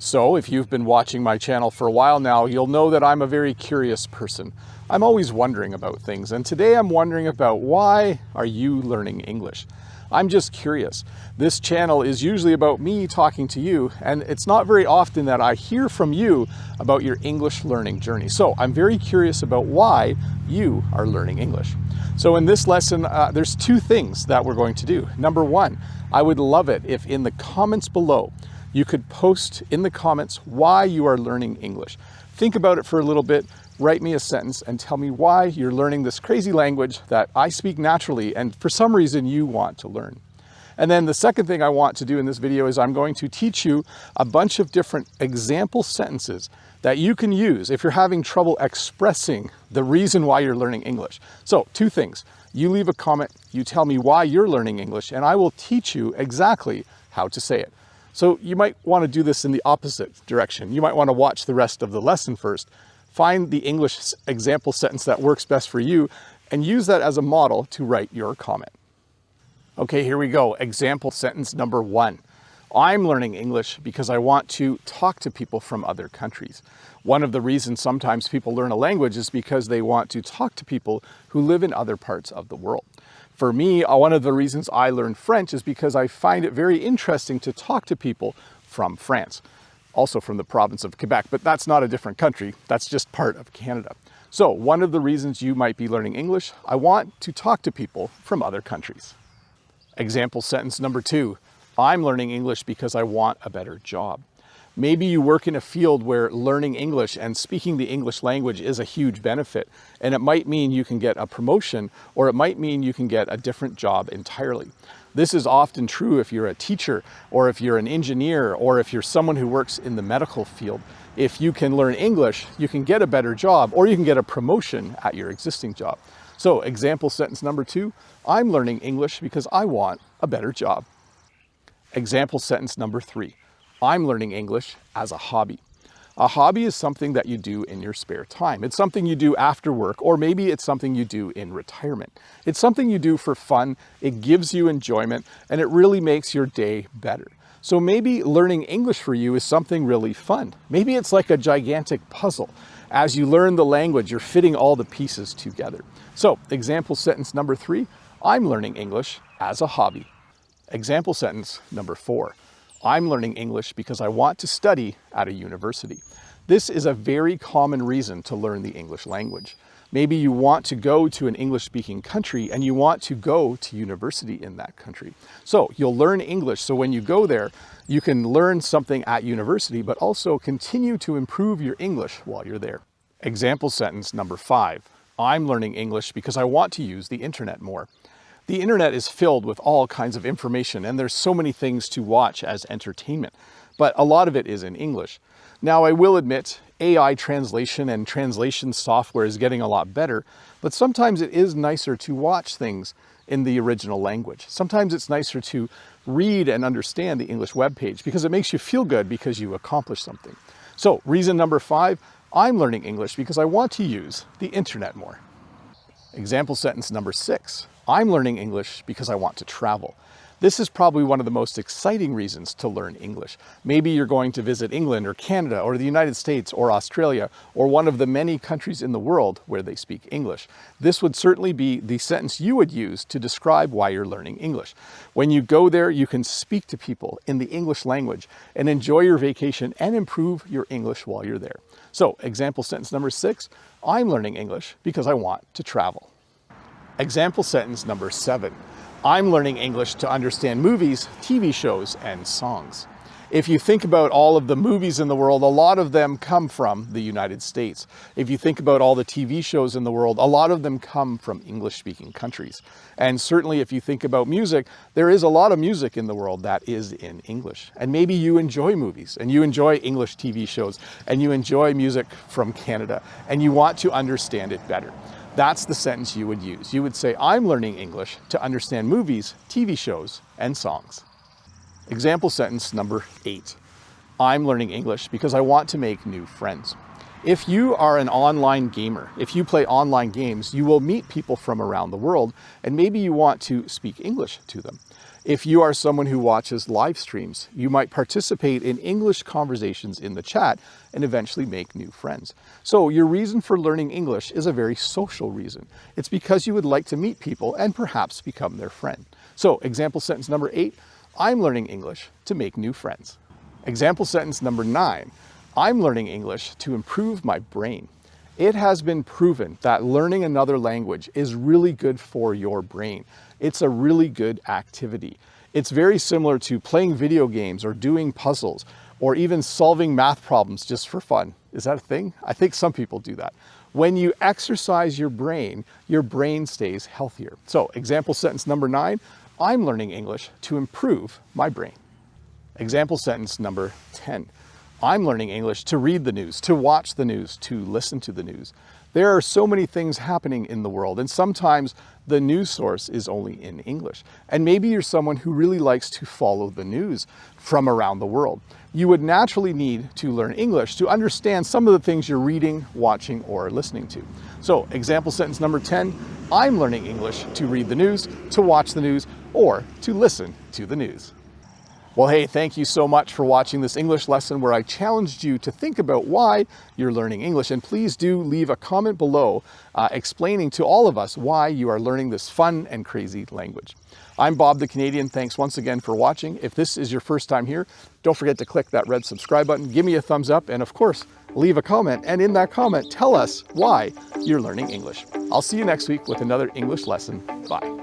So if you've been watching my channel for a while now, you'll know that I'm a very curious person. I'm always wondering about things, and today I'm wondering about why are you learning English? I'm just curious. This channel is usually about me talking to you, and it's not very often that I hear from you about your English learning journey. So I'm very curious about why you are learning English. So in this lesson, there's two things that we're going to do. Number one, I would love it if in the comments below, you could post in the comments why you are learning English. Think about it for a little bit, write me a sentence and tell me why you're learning this crazy language that I speak naturally and for some reason you want to learn. And then the second thing I want to do in this video is I'm going to teach you a bunch of different example sentences that you can use if you're having trouble expressing the reason why you're learning English. So two things, you leave a comment, you tell me why you're learning English, and I will teach you exactly how to say it. So you might want to do this in the opposite direction. You might want to watch the rest of the lesson first, find the English example sentence that works best for you, and use that as a model to write your comment. Okay, here we go. Example sentence number one. I'm learning English because I want to talk to people from other countries. One of the reasons sometimes people learn a language is because they want to talk to people who live in other parts of the world. For me, one of the reasons I learned French is because I find it very interesting to talk to people from France, also from the province of Quebec, but that's not a different country, that's just part of Canada. So one of the reasons you might be learning English, I want to talk to people from other countries. Example sentence number two, I'm learning English because I want a better job. Maybe you work in a field where learning English and speaking the English language is a huge benefit, and it might mean you can get a promotion, or it might mean you can get a different job entirely. This is often true if you're a teacher, or if you're an engineer, or if you're someone who works in the medical field. If you can learn English, you can get a better job, or you can get a promotion at your existing job. So example sentence number two, I'm learning English because I want a better job. Example sentence number three, I'm learning English as a hobby. A hobby is something that you do in your spare time. It's something you do after work, or maybe it's something you do in retirement. It's something you do for fun, it gives you enjoyment, and it really makes your day better. So maybe learning English for you is something really fun. Maybe it's like a gigantic puzzle. As you learn the language, you're fitting all the pieces together. So example sentence number three, I'm learning English as a hobby. Example sentence number four, I'm learning English because I want to study at a university. This is a very common reason to learn the English language. Maybe you want to go to an English-speaking country and you want to go to university in that country. So you'll learn English, so when you go there, you can learn something at university, but also continue to improve your English while you're there. Example sentence number five, I'm learning English because I want to use the internet more. The internet is filled with all kinds of information, and there's so many things to watch as entertainment, but a lot of it is in English. Now, I will admit, AI translation and translation software is getting a lot better, but sometimes it is nicer to watch things in the original language. Sometimes it's nicer to read and understand the English web page because it makes you feel good because you accomplished something. So, reason number five, I'm learning English because I want to use the internet more. Example sentence number six, I'm learning English because I want to travel. This is probably one of the most exciting reasons to learn English. Maybe you're going to visit England or Canada or the United States or Australia or one of the many countries in the world where they speak English. This would certainly be the sentence you would use to describe why you're learning English. When you go there, you can speak to people in the English language and enjoy your vacation and improve your English while you're there. So, example sentence number six, I'm learning English because I want to travel. Example sentence number seven, I'm learning English to understand movies, TV shows, and songs. If you think about all of the movies in the world, a lot of them come from the United States. If you think about all the TV shows in the world, a lot of them come from English-speaking countries. And certainly if you think about music, there is a lot of music in the world that is in English. And maybe you enjoy movies, and you enjoy English TV shows, and you enjoy music from Canada, and you want to understand it better. That's the sentence you would use. You would say, I'm learning English to understand movies, TV shows, and songs. Example sentence number eight. I'm learning English because I want to make new friends. If you are an online gamer, if you play online games, you will meet people from around the world, and maybe you want to speak English to them. If you are someone who watches live streams, you might participate in English conversations in the chat and eventually make new friends. So your reason for learning English is a very social reason. It's because you would like to meet people and perhaps become their friend. So example sentence number 8, I'm learning English to make new friends. Example sentence number 9, I'm learning English to improve my brain. It has been proven that learning another language is really good for your brain. It's a really good activity. It's very similar to playing video games or doing puzzles or even solving math problems just for fun. Is that a thing? I think some people do that. When you exercise your brain stays healthier. So example sentence number 9, I'm learning English to improve my brain. Example sentence number 10. I'm learning English to read the news, to watch the news, to listen to the news. There are so many things happening in the world, and sometimes the news source is only in English. And maybe you're someone who really likes to follow the news from around the world. You would naturally need to learn English to understand some of the things you're reading, watching, or listening to. So, example sentence number 10, I'm learning English to read the news, to watch the news, or to listen to the news. Well, hey, thank you so much for watching this English lesson where I challenged you to think about why you're learning English. And please do leave a comment below explaining to all of us why you are learning this fun and crazy language. I'm Bob the Canadian. Thanks once again for watching. If this is your first time here, don't forget to click that red subscribe button, give me a thumbs up, and of course, leave a comment. And in that comment, tell us why you're learning English. I'll see you next week with another English lesson. Bye.